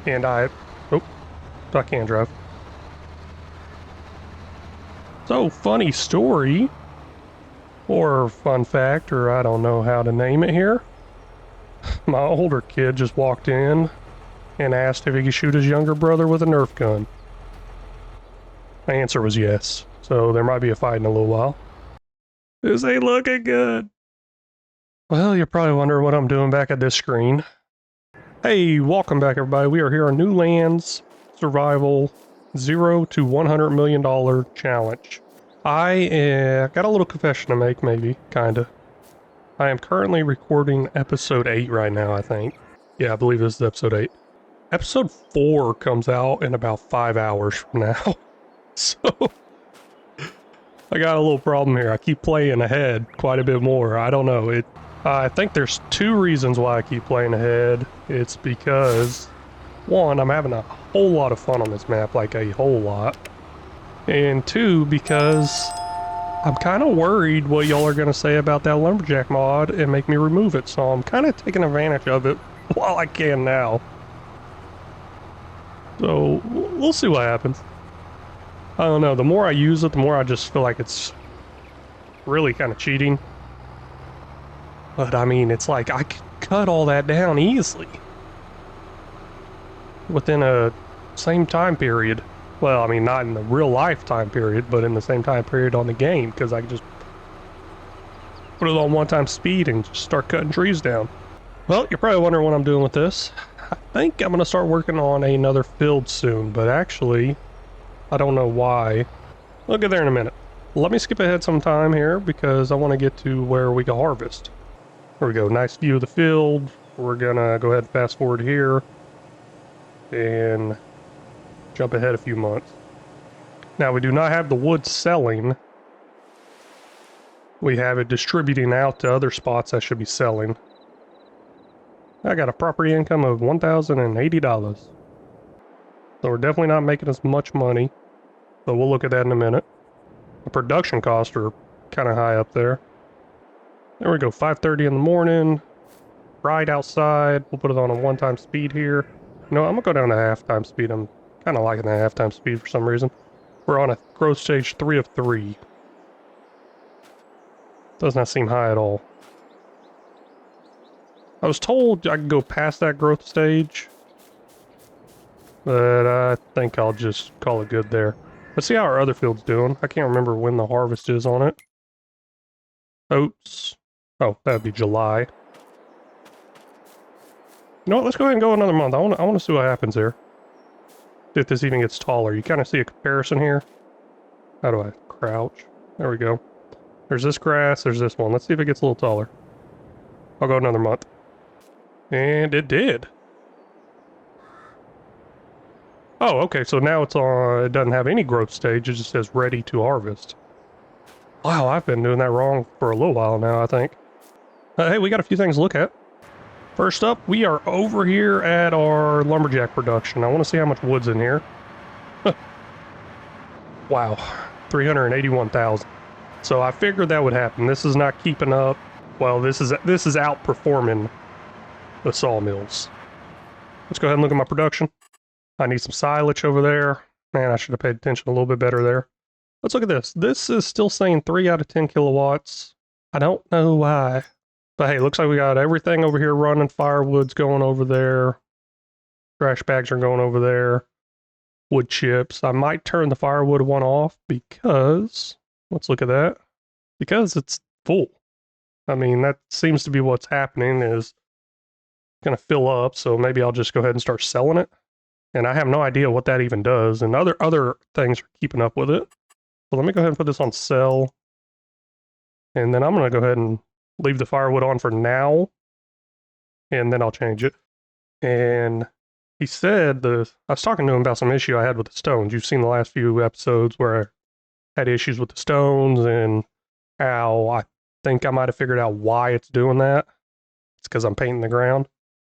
And oh, I can't drive. So, funny story, or fun fact, or I don't know how to name it here. My older kid just walked in and asked if he could shoot his younger brother with a Nerf gun. My answer was yes, so there might be a fight in a little while. This ain't looking good. Well, you're probably wondering what I'm doing back at this screen. Hey, welcome back everybody. We are here on New Lands Survival 0 to $100 million challenge. I got a little confession to make, maybe, kinda. I am currently recording episode 8 right now, I think. Yeah, I believe this is episode 8. Episode 4 comes out in about 5 hours from now. So, I got a little problem here. I keep playing ahead quite a bit more. I don't know. I think there's two reasons why I keep playing ahead. It's because, one, I'm having a whole lot of fun on this map, like a whole lot. And two, because I'm kind of worried what y'all are going to say about that lumberjack mod and make me remove it. So I'm kind of taking advantage of it while I can now. So we'll see what happens. I don't know. The more I use it, the more I just feel like it's really kind of cheating. But I mean, it's like I could cut all that down easily within a same time period. Well, I mean, not in the real life time period, but in the same time period on the game, because I can just put it on 1x speed and just start cutting trees down. Well, you're probably wondering what I'm doing with this. I think I'm going to start working on another field soon, but actually, I don't know why. We'll get there in a minute. Let me skip ahead some time here because I want to get to where we can harvest. There we go, nice view of the field. We're going to go ahead and fast forward here and jump ahead a few months. Now, we do not have the wood selling. We have it distributing out to other spots I should be selling. I got a property income of $1,080. So we're definitely not making as much money. So we'll look at that in a minute. The production costs are kind of high up there. There we go, 5:30 in the morning. Ride outside. We'll put it on a 1x speed here. No, I'm gonna go down to half-time speed. I'm kind of liking that half-time speed for some reason. We're on a growth stage 3 of 3. Does not seem high at all. I was told I could go past that growth stage, but I think I'll just call it good there. Let's see how our other field's doing. I can't remember when the harvest is on it. Oats. Oh, that'd be July. You know what? Let's go ahead and go another month. I want to see what happens here. If this even gets taller. You kind of see a comparison here. How do I crouch? There we go. There's this grass. There's this one. Let's see if it gets a little taller. I'll go another month. And it did. Oh, okay. So now it's on. It doesn't have any growth stage. It just says ready to harvest. Wow, I've been doing that wrong for a little while now, I think. Hey, we got a few things to look at. First up, we are over here at our lumberjack production. I want to see how much wood's in here. Wow, 381,000. So I figured that would happen. This is not keeping up. Well, this is outperforming the sawmills. Let's go ahead and look at my production. I need some silage over there. Man, I should have paid attention a little bit better there. Let's look at this. This is still saying 3 out of 10 kilowatts. I don't know why. But hey, looks like we got everything over here running. Firewood's going over there. Trash bags are going over there. Wood chips. I might turn the firewood one off because... Let's look at that. Because it's full. I mean, that seems to be what's happening is going to fill up. So maybe I'll just go ahead and start selling it. And I have no idea what that even does. And other things are keeping up with it. So let me go ahead and put this on sell. And then I'm going to go ahead and leave the firewood on for now. And then I'll change it. And he said I was talking to him about some issue I had with the stones. You've seen the last few episodes where I had issues with the stones and how I think I might have figured out why it's doing that. It's because I'm painting the ground.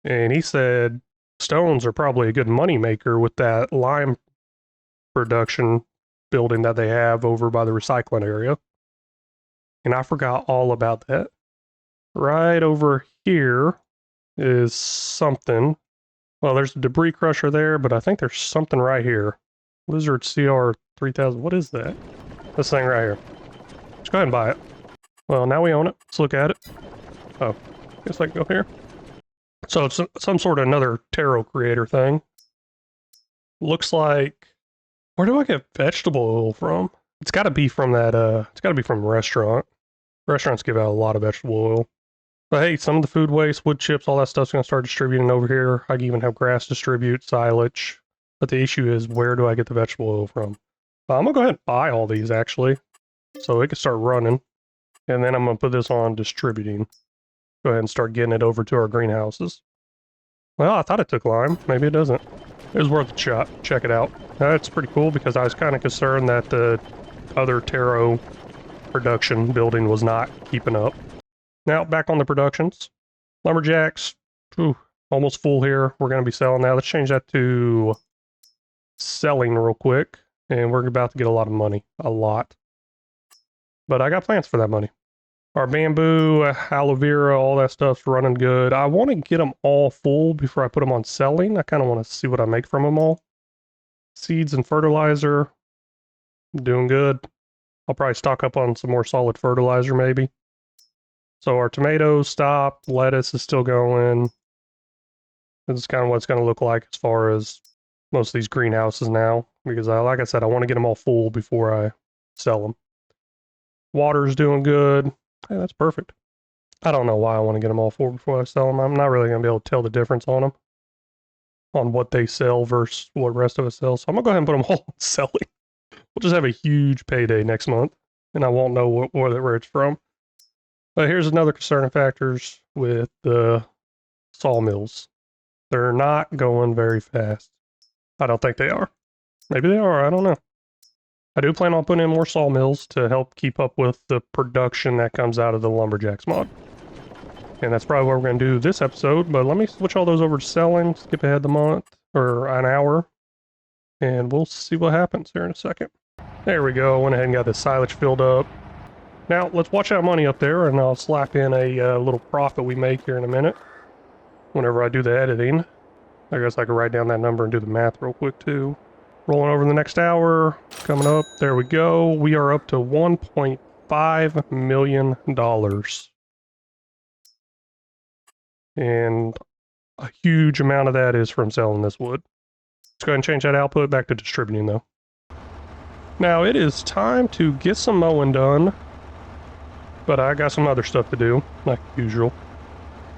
And he said stones are probably a good money maker with that lime production building that they have over by the recycling area. And I forgot all about that. Right over here is something. Well, there's a debris crusher there, but I think there's something right here. Lizard CR3000. What is that? This thing right here. Let's go ahead and buy it. Well, now we own it. Let's look at it. Oh, guess I can go here. So it's some sort of another tarot creator thing. Looks like... Where do I get vegetable oil from? It's got to be from that, it's got to be from a restaurant. Restaurants give out a lot of vegetable oil. But hey, some of the food waste, wood chips, all that stuff's going to start distributing over here. I can even have grass distribute, silage. But the issue is, where do I get the vegetable oil from? I'm going to go ahead and buy all these, actually. So it can start running. And then I'm going to put this on distributing. Go ahead and start getting it over to our greenhouses. Well, I thought it took lime. Maybe it doesn't. It was worth a shot. Check it out. That's pretty cool because I was kind of concerned that the other taro production building was not keeping up. Now, back on the productions. Lumberjacks, almost full here. We're going to be selling that. Let's change that to selling real quick. And we're about to get a lot of money. A lot. But I got plans for that money. Our bamboo, aloe vera, all that stuff's running good. I want to get them all full before I put them on selling. I kind of want to see what I make from them all. Seeds and fertilizer, doing good. I'll probably stock up on some more solid fertilizer maybe. So our tomatoes stopped, lettuce is still going. This is kind of what it's going to look like as far as most of these greenhouses now. Because like I said, I want to get them all full before I sell them. Water's doing good. Hey, that's perfect. I don't know why I want to get them all full before I sell them. I'm not really going to be able to tell the difference on them. On what they sell versus what the rest of us sell. So I'm going to go ahead and put them all on selling. We'll just have a huge payday next month. And I won't know where it's from. But here's another concerning factors with the sawmills. They're not going very fast. I don't think they are. Maybe they are, I don't know. I do plan on putting in more sawmills to help keep up with the production that comes out of the Lumberjacks mod. And that's probably what we're going to do this episode, but let me switch all those over to selling, skip ahead the month, or an hour, and we'll see what happens here in a second. There we go, went ahead and got the silage filled up. Now, let's watch that money up there, and I'll slap in a little profit we make here in a minute, whenever I do the editing. I guess I could write down that number and do the math real quick, too. Rolling over the next hour, coming up, there we go. We are up to $1.5 million. And a huge amount of that is from selling this wood. Let's go ahead and change that output back to distributing, though. Now, it is time to get some mowing done. But I got some other stuff to do, like usual.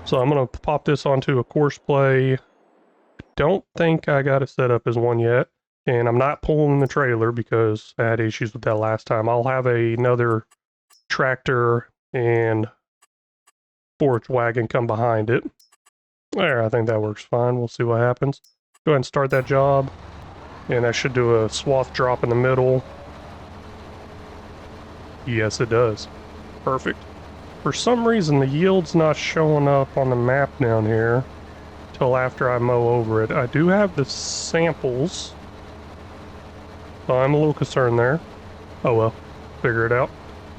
So I'm going to pop this onto a course play. Don't think I got it set up as one yet. And I'm not pulling the trailer because I had issues with that last time. I'll have another tractor and forage wagon come behind it. There, I think that works fine. We'll see what happens. Go ahead and start that job. And that should do a swath drop in the middle. Yes, it does. Perfect. For some reason, the yield's not showing up on the map down here till after I mow over it. I do have the samples. So I'm a little concerned there. Oh well, figure it out.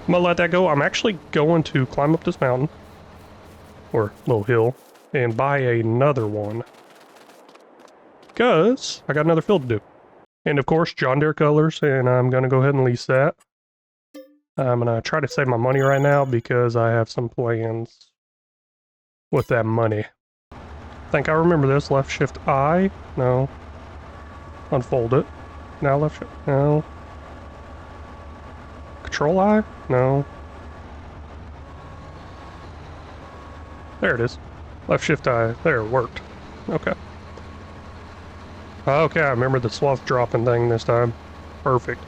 I'm gonna let that go. I'm actually going to climb up this mountain, or little hill, and buy another one. Because I got another field to do. And of course, John Deere colors, and I'm gonna go ahead and lease that. I'm gonna try to save my money right now because I have some plans with that money. I think I remember this. Left shift I. No. Unfold it. Now left shift. No. Control I? No. There it is. Left shift I. There, it worked. Okay. Okay, I remember the swath dropping thing this time. Perfect.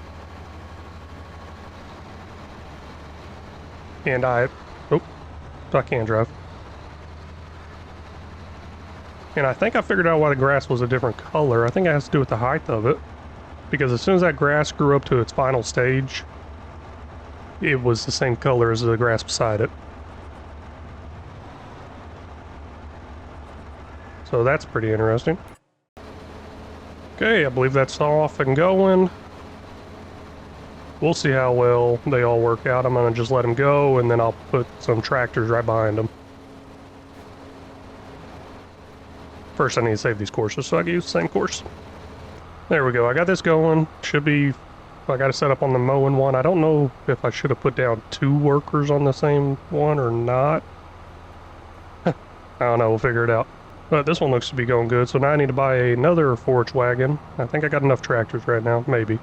And I can drive. And I think I figured out why the grass was a different color. I think it has to do with the height of it. Because as soon as that grass grew up to its final stage, it was the same color as the grass beside it. So that's pretty interesting. Okay, I believe that's off and going. We'll see how well they all work out. I'm going to just let them go, and then I'll put some tractors right behind them. First, I need to save these courses so I can use the same course. There we go. I got this going. Should be... I got to set up on the mowing one. I don't know if I should have put down 2 workers on the same one or not. I don't know. We'll figure it out. But this one looks to be going good. So now I need to buy another forage wagon. I think I got enough tractors right now. Maybe.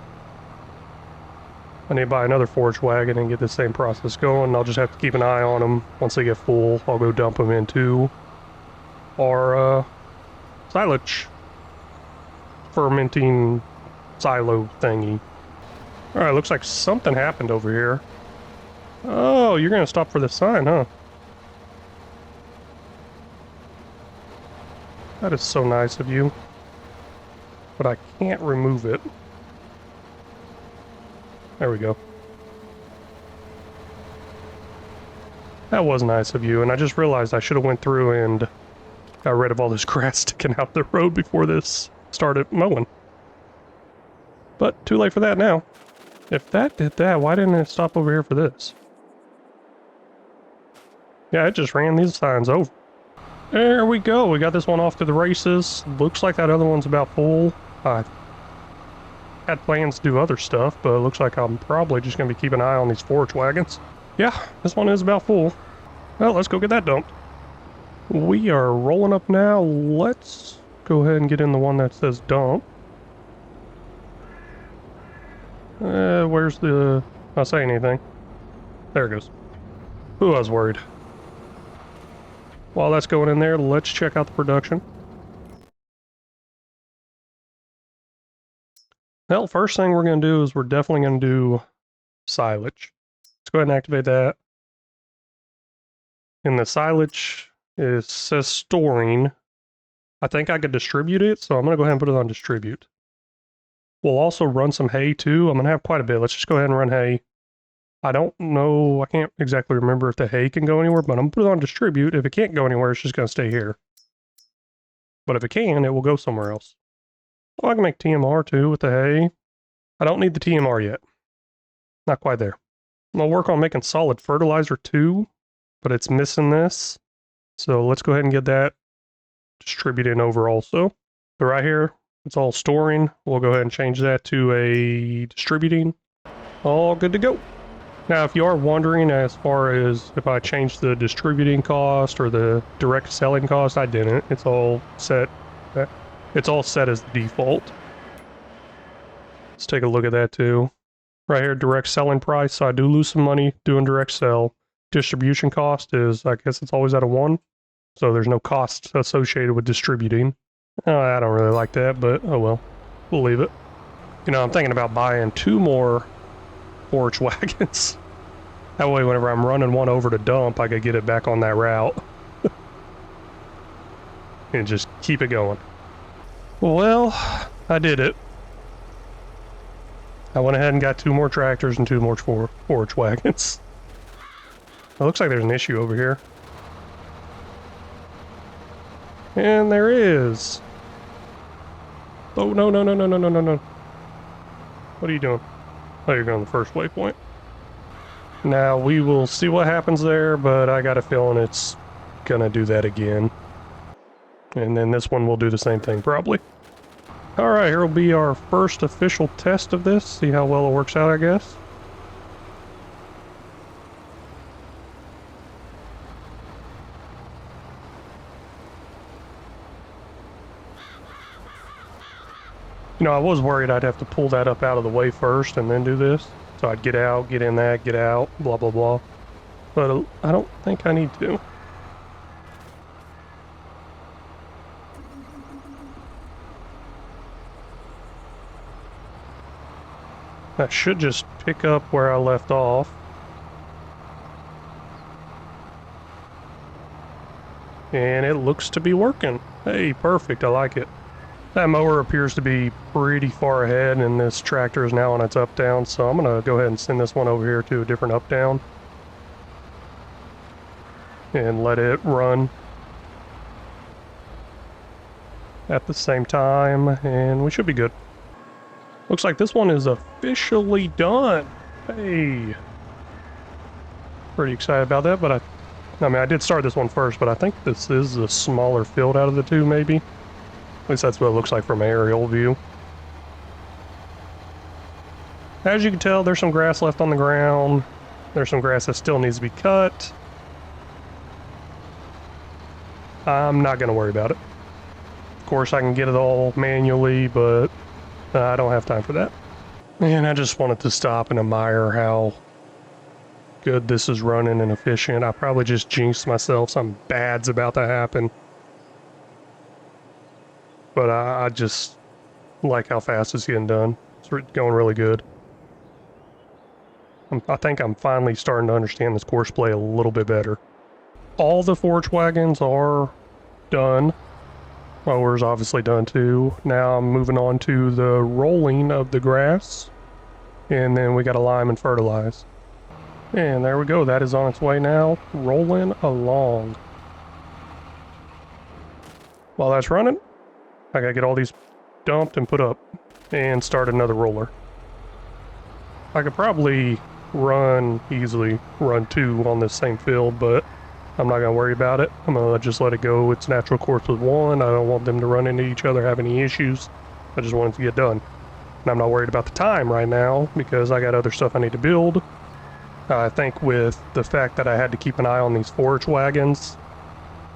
I need to buy another forage wagon and get the same process going. I'll just have to keep an eye on them. Once they get full, I'll go dump them into our silage fermenting silo thingy. Alright, looks like something happened over here. Oh, you're gonna stop for the sign, huh? That is so nice of you. But I can't remove it. There we go. That was nice of you, and I just realized I should have went through and got rid of all this grass sticking out the road before this started mowing. But too late for that now. If that did that, why didn't it stop over here for this? Yeah, it just ran these signs over. There we go. We got this one off to the races. Looks like that other one's about full. I had plans to do other stuff, but it looks like I'm probably just going to be keeping an eye on these forage wagons. Yeah, this one is about full. Well, let's go get that dumped. We are rolling up now. Let's go ahead and get in the one that says dump. Where's the... Not saying anything. There it goes. Ooh, I was worried. While that's going in there, let's check out the production. Well, first thing we're going to do is we're definitely going to do silage. Let's go ahead and activate that. In the silage, it says storing. I think I could distribute it, so I'm going to go ahead and put it on distribute. We'll also run some hay too. I'm going to have quite a bit. Let's just go ahead and run hay. I don't know, I can't exactly remember if the hay can go anywhere, but I'm going to put it on distribute. If it can't go anywhere, it's just going to stay here. But if it can, it will go somewhere else. Oh, I can make TMR too with the hay. I don't need the TMR yet. Not quite there. I'm going to work on making solid fertilizer too, but it's missing this. So let's go ahead and get that distributed over also. So right here, it's all storing. We'll go ahead and change that to a distributing. All good to go. Now, if you are wondering as far as if I changed the distributing cost or the direct selling cost, I didn't. It's all set. It's all set as the default. Let's take a look at that too. Right here, direct selling price. So I do lose some money doing direct sell. Distribution cost is, I guess it's always at a 1. So there's no cost associated with distributing. I don't really like that, but oh well. We'll leave it. You know, I'm thinking about buying 2 more forage wagons. That way, whenever I'm running one over to dump, I could get it back on that route. And just keep it going. Well, I did it. I went ahead and got 2 more tractors and 2 more forage wagons. It looks like there's an issue over here. And there is. Oh, no, no, no, no, no, no, no, no. What are you doing? Oh, you're going the first waypoint. Now, we will see what happens there, but I got a feeling it's gonna do that again. And then this one will do the same thing, probably. Alright, here will be our first official test of this. See how well it works out, I guess. You know, I was worried I'd have to pull that up out of the way first and then do this. So I'd get out, get in that, get out, blah, blah, blah. But I don't think I need to. That should just pick up where I left off. And it looks to be working. Hey, perfect, I like it. That mower appears to be pretty far ahead, and this tractor is now on its up-down, so I'm going to go ahead and send this one over here to a different up-down. And let it run at the same time, and we should be good. Looks like this one is officially done. Hey. Pretty excited about that, but I mean, I did start this one first, but I think this is the smaller field out of the 2, maybe. At least that's what it looks like from an aerial view. As you can tell, there's some grass left on the ground. There's some grass that still needs to be cut. I'm not going to worry about it. Of course, I can get it all manually, but I don't have time for that. And I just wanted to stop and admire how good this is running and efficient. I probably just jinxed myself. Something bad's about to happen. But I just like how fast it's getting done. It's going really good. I think I'm finally starting to understand this course play a little bit better. All the forage wagons are done. Mower's obviously done too. Now I'm moving on to the rolling of the grass. And then we got to lime and fertilize. And there we go. That is on its way now. Rolling along. While that's running, I got to get all these dumped and put up. And start another roller. I could probably easily run 2 on this same field, but I'm not going to worry about it. I'm going to just let it go its natural course with 1. I don't want them to run into each other, have any issues. I just want it to get done. And I'm not worried about the time right now because I got other stuff I need to build. I think with the fact that I had to keep an eye on these forage wagons,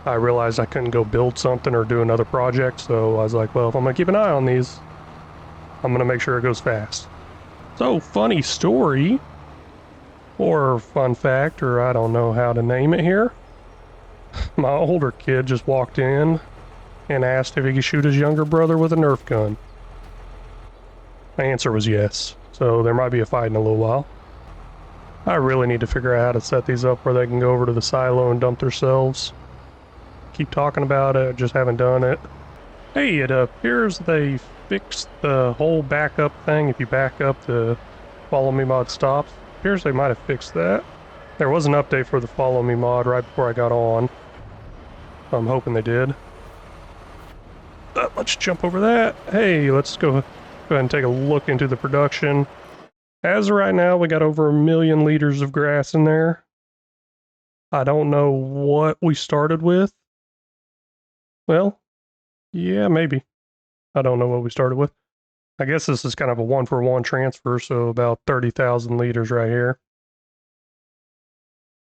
I realized I couldn't go build something or do another project, so I was like, well, if I'm going to keep an eye on these, I'm going to make sure it goes fast. So, funny story, or fun fact, or I don't know how to name it here. My older kid just walked in and asked if he could shoot his younger brother with a Nerf gun. My answer was yes, so there might be a fight in a little while. I really need to figure out how to set these up where they can go over to the silo and dump themselves. Keep talking about it, just haven't done it. Hey, it appears they fixed the whole backup thing. If you back up, the follow me mod stops. Appears they might have fixed that. There was an update for the follow me mod right before I got on. I'm hoping they did. Let's jump over that. Hey, let's go ahead and take a look into the production. As of right now, we got over 1 million liters of grass in there. I don't know what we started with. Well, yeah, maybe. I don't know what we started with. I guess this is kind of a 1-for-1 transfer, so about 30,000 liters right here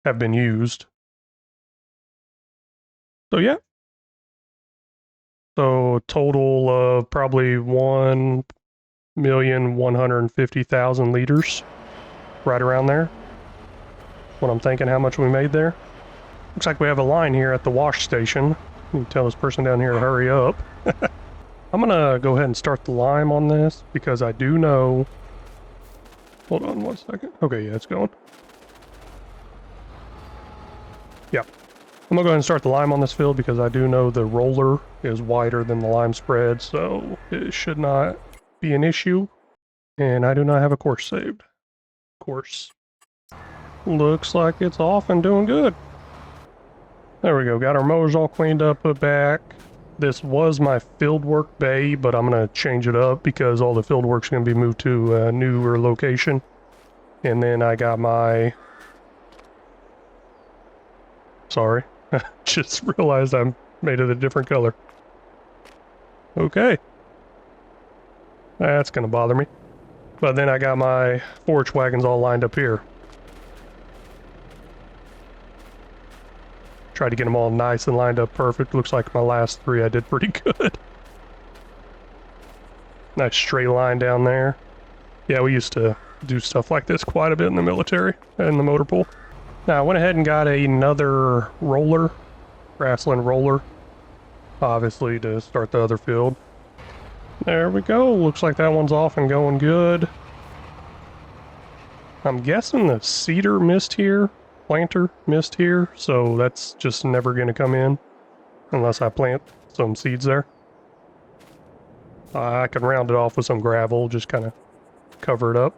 have been used. So yeah. So total of probably 1,150,000 liters, right around there. What I'm thinking, how much we made there. Looks like we have a line here at the wash station. You can tell this person down here to hurry up. I'm gonna go ahead and start the lime on this because I do know. Hold on 1 second. Okay, yeah, it's going. Yeah. I'm gonna go ahead and start the lime on this field because I do know the roller is wider than the lime spread, so it should not be an issue. And I do not have a course saved. Course. Looks like it's off and doing good. There we go. Got our mowers all cleaned up, put back. This was my fieldwork bay, but I'm going to change it up because all the fieldwork's going to be moved to a newer location. And then I got my... Sorry. Just realized I made it a different color. Okay. That's going to bother me. But then I got my forage wagons all lined up here. Tried to get them all nice and lined up perfect. Looks like my last 3 I did pretty good. Nice straight line down there. Yeah, we used to do stuff like this quite a bit in the military and the motor pool. Now I went ahead and got another roller, grassland roller, obviously to start the other field. There we go. Looks like that one's off and going good. I'm guessing the cedar missed here. Planter missed here, so that's just never going to come in unless I plant some seeds there. I can round it off with some gravel, just kind of cover it up.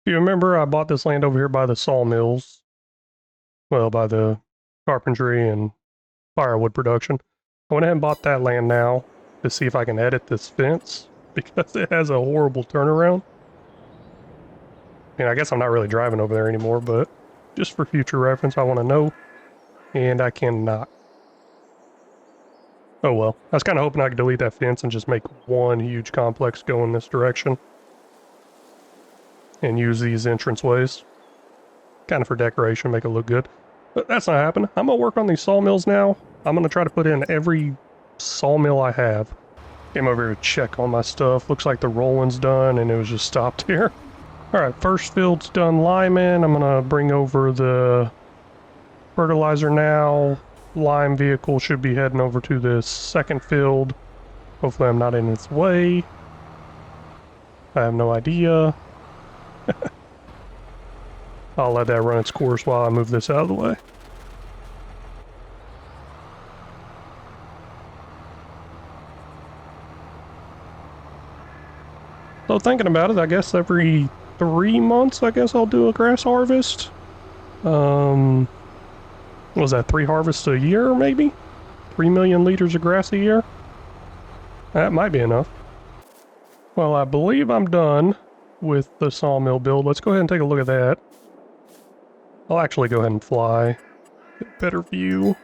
If you remember, I bought this land over here by the sawmills. Well, by the carpentry and firewood production. I went ahead and bought that land now to see if I can edit this fence because it has a horrible turnaround. I guess I'm not really driving over there anymore, but just for future reference, I want to know, and I cannot. Oh well. I was kind of hoping I could delete that fence and just make one huge complex go in this direction. And use these entranceways. Kind of for decoration, make it look good. But that's not happening. I'm going to work on these sawmills now. I'm going to try to put in every sawmill I have. Came over here to check on my stuff. Looks like the rolling's done and it was just stopped here. Alright, first field's done liming. I'm going to bring over the fertilizer now. Lime vehicle should be heading over to this second field. Hopefully I'm not in its way. I have no idea. I'll let that run its course while I move this out of the way. So thinking about it, I guess every 3 months, I guess I'll do a grass harvest. Was that 3 harvests a year, maybe? 3 million liters of grass a year? That might be enough. Well, I believe I'm done with the sawmill build. Let's go ahead and take a look at that. I'll actually go ahead and fly. Get a better view.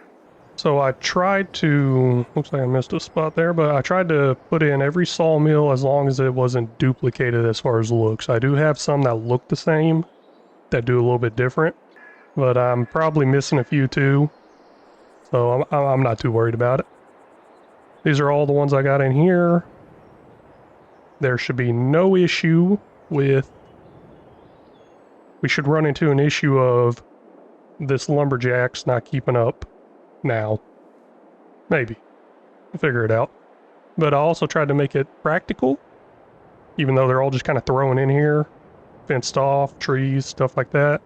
So I tried to, looks like I missed a spot there, but I tried to put in every sawmill as long as it wasn't duplicated as far as looks. I do have some that look the same, that do a little bit different, but I'm probably missing a few too, so I'm not too worried about it. These are all the ones I got in here. There should be no issue with, we should run into an issue of this lumberjack's not keeping up now. Maybe. We'll figure it out. But I also tried to make it practical, even though they're all just kind of thrown in here, fenced off, trees, stuff like that.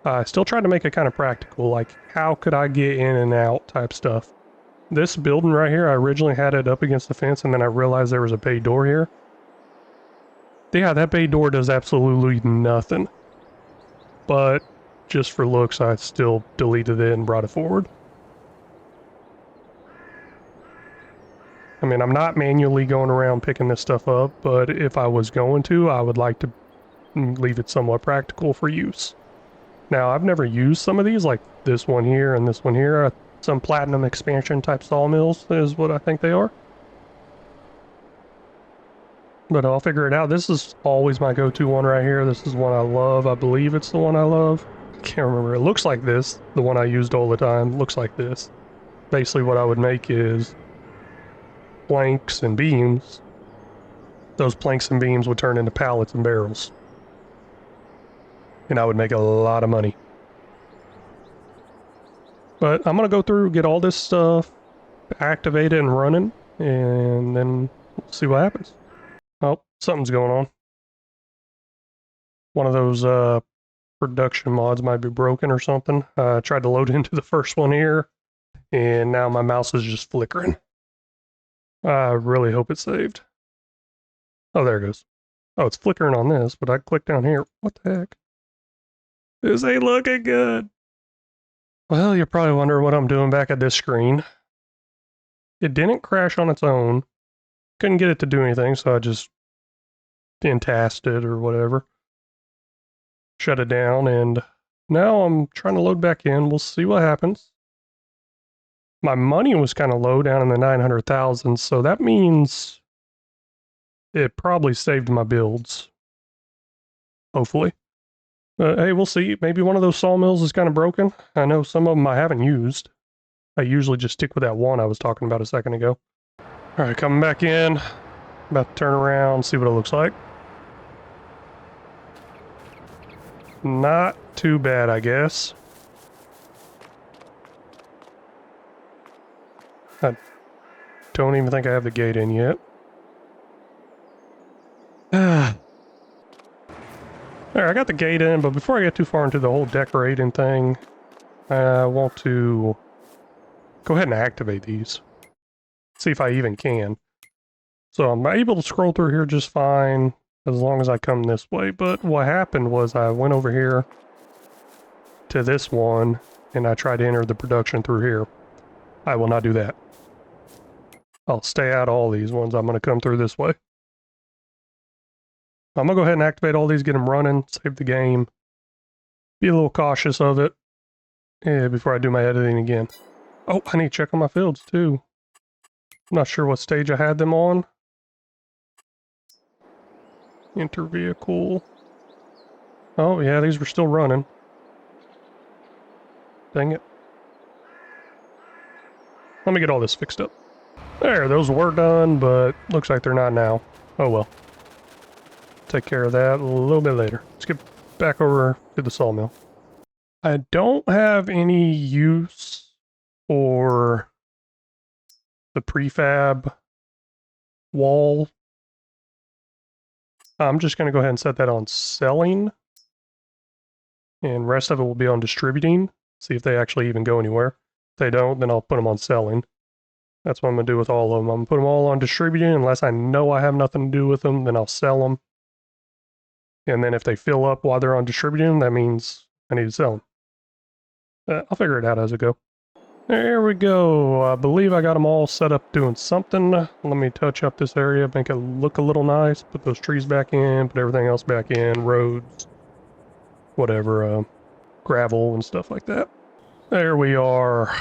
I still tried to make it kind of practical, like how could I get in and out type stuff. This building right here, I originally had it up against the fence and then I realized there was a bay door here. Yeah, that bay door does absolutely nothing. But just for looks, I still deleted it and brought it forward. I mean, I'm not manually going around picking this stuff up, but if I was going to, I would like to leave it somewhat practical for use. Now, I've never used some of these, like this one here and this one here. Some platinum expansion type sawmills is what I think they are. But I'll figure it out. This is always my go-to one right here. This is one I love. I believe it's the one I love. Can't remember. It looks like this. The one I used all the time looks like this. Basically what I would make is planks and beams. Those planks and beams would turn into pallets and barrels. And I would make a lot of money. But I'm going to go through, get all this stuff activated and running, and then we'll see what happens. Oh, something's going on. One of those production mods might be broken or something. I tried to load into the first one here, and now my mouse is just flickering. I really hope it's saved. Oh, there it goes. Oh, it's flickering on this, but I click down here. What the heck? This ain't looking good. Well, you're probably wondering what I'm doing back at this screen. It didn't crash on its own. Couldn't get it to do anything, so I just tasked it or whatever. Shut it down, and now I'm trying to load back in. We'll see what happens. My money was kind of low down in the 900,000, so that means it probably saved my builds. Hopefully. Hey, we'll see. Maybe one of those sawmills is kind of broken. I know some of them I haven't used. I usually just stick with that one I was talking about a second ago. Alright, coming back in. About to turn around, see what it looks like. Not too bad, I guess. I don't even think I have the gate in yet. There, I got the gate in, but before I get too far into the whole decorating thing, I want to go ahead and activate these. See if I even can. So I'm able to scroll through here just fine, as long as I come this way. But what happened was I went over here to this one, and I tried to enter the production through here. I will not do that. I'll stay out all these ones. I'm going to come through this way. I'm going to go ahead and activate all these, get them running, save the game. Be a little cautious of it before I do my editing again. Oh, I need to check on my fields too. Not sure what stage I had them on. Enter vehicle. Oh, yeah, these were still running. Dang it. Let me get all this fixed up. There, those were done, but looks like they're not now. Oh well. Take care of that a little bit later. Let's get back over to the sawmill. I don't have any use for the prefab wall. I'm just going to go ahead and set that on selling. And rest of it will be on distributing. See if they actually even go anywhere. If they don't, then I'll put them on selling. That's what I'm going to do with all of them. I'm going to put them all on distributing. Unless I know I have nothing to do with them, then I'll sell them. And then if they fill up while they're on distributing, that means I need to sell them. I'll figure it out as I go. There we go. I believe I got them all set up doing something. Let me touch up this area, make it look a little nice. Put those trees back in, put everything else back in, roads, whatever, gravel and stuff like that. There we are.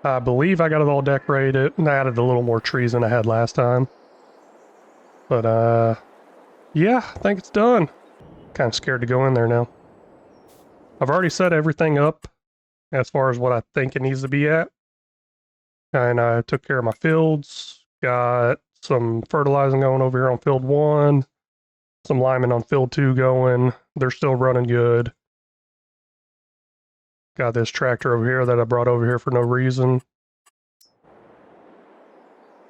I believe I got it all decorated and I added a little more trees than I had last time. But, yeah, I think it's done. Kind of scared to go in there now. I've already set everything up as far as what I think it needs to be at. And I took care of my fields. Got some fertilizing going over here on field 1. Some liming on field 2 going. They're still running good. Got this tractor over here that I brought over here for no reason.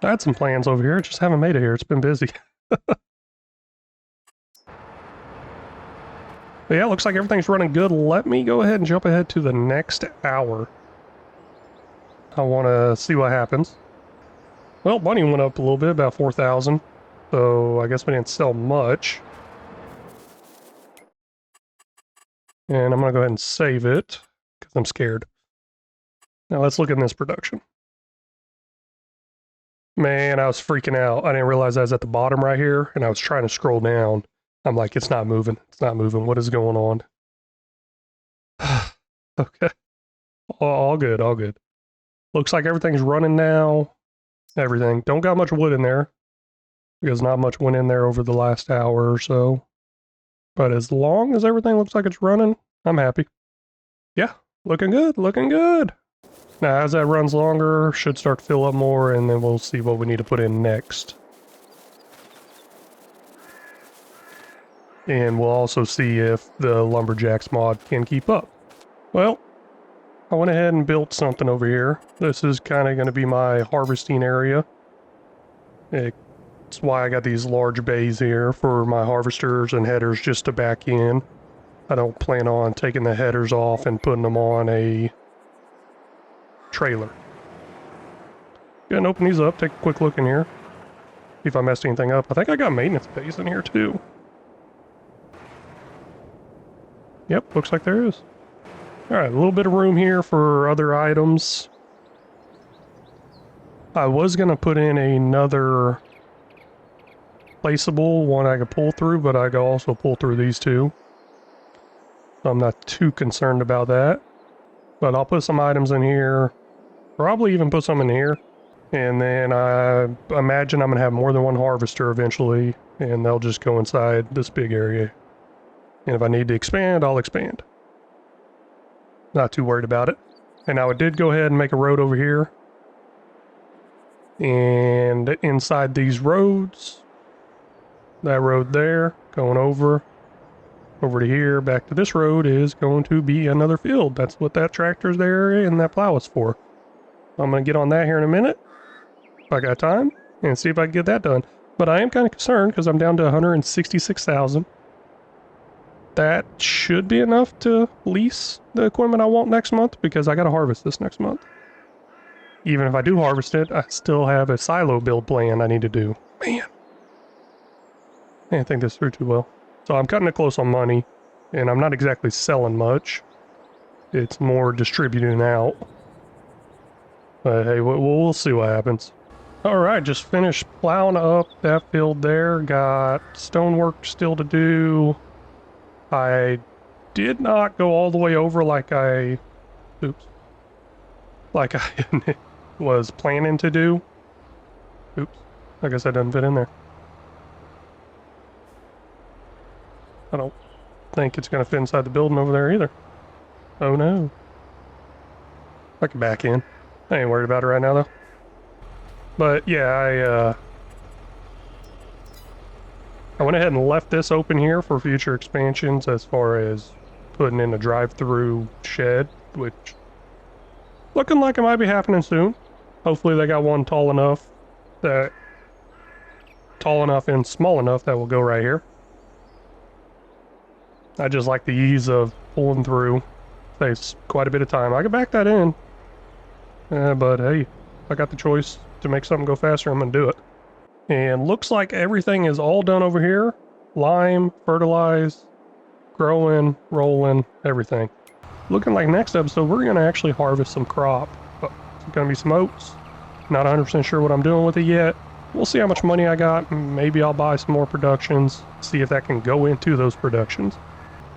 I had some plans over here, just haven't made it here. It's been busy. But yeah, looks like everything's running good. Let me go ahead and jump ahead to the next hour. I want to see what happens. Well, money went up a little bit, about 4,000. So I guess we didn't sell much. And I'm going to go ahead and save it, because I'm scared. Now let's look at this production. Man, I was freaking out. I didn't realize I was at the bottom right here, and I was trying to scroll down. I'm like, it's not moving. It's not moving. What is going on? Okay. All good, all good. Looks like everything's running now. Everything. Don't got much wood in there, because not much went in there over the last hour or so. But as long as everything looks like it's running, I'm happy. Yeah, looking good, looking good. Now, as that runs longer, should start to fill up more, and then we'll see what we need to put in next. And we'll also see if the Lumberjacks mod can keep up. Well, I went ahead and built something over here. This is kind of going to be my harvesting area. It's why I got these large bays here for my harvesters and headers just to back in. I don't plan on taking the headers off and putting them on a trailer. Go ahead and open these up, take a quick look in here. See if I messed anything up. I think I got maintenance bays in here too. Yep, looks like there is. Alright, a little bit of room here for other items. I was going to put in another placeable one I could pull through, but I could also pull through these two. So I'm not too concerned about that. But I'll put some items in here. Probably even put some in here. And then I imagine I'm going to have more than one harvester eventually. And they'll just go inside this big area. And if I need to expand, I'll expand. Not too worried about it. And now I did go ahead and make a road over here. And inside these roads, that road there, going over to here, back to this road, is going to be another field. That's what that tractor's there and that plow is for. I'm going to get on that here in a minute, if I got time, and see if I can get that done. But I am kind of concerned because I'm down to 166,000. That should be enough to lease the equipment I want next month, because I got to harvest this next month. Even if I do harvest it, I still have a silo build plan I need to do. Man. I didn't think this through too well. So I'm cutting it close on money, and I'm not exactly selling much. It's more distributing out. But hey, we'll see what happens. Alright, just finished plowing up that field there. Got stonework still to do. I did not go all the way over like I was planning to do. Oops, I guess that doesn't fit in there. I don't think it's going to fit inside the building over there either. Oh no. I can back in. I ain't worried about it right now though. But yeah, I went ahead and left this open here for future expansions as far as putting in a drive-through shed, which looking like it might be happening soon. Hopefully they got one tall enough and small enough that will go right here. I just like the ease of pulling through. Saves quite a bit of time. I can back that in. But hey, if I got the choice to make something go faster, I'm gonna do it. And looks like everything is all done over here. Lime, fertilize, growing, rolling, everything. Looking like next episode, we're gonna actually harvest some crop. It's gonna be some oats. Not 100% sure what I'm doing with it yet. We'll see how much money I got. Maybe I'll buy some more productions, see if that can go into those productions.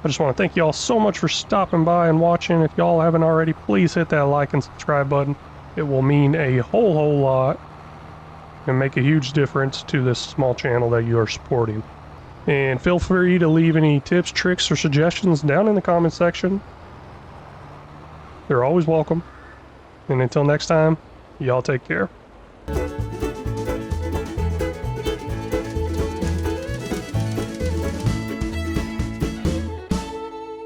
I just want to thank y'all so much for stopping by and watching. If y'all haven't already, please hit that like and subscribe button. It will mean a whole lot and make a huge difference to this small channel that you are supporting. And feel free to leave any tips, tricks, or suggestions down in the comment section. They're always welcome. And until next time, y'all take care.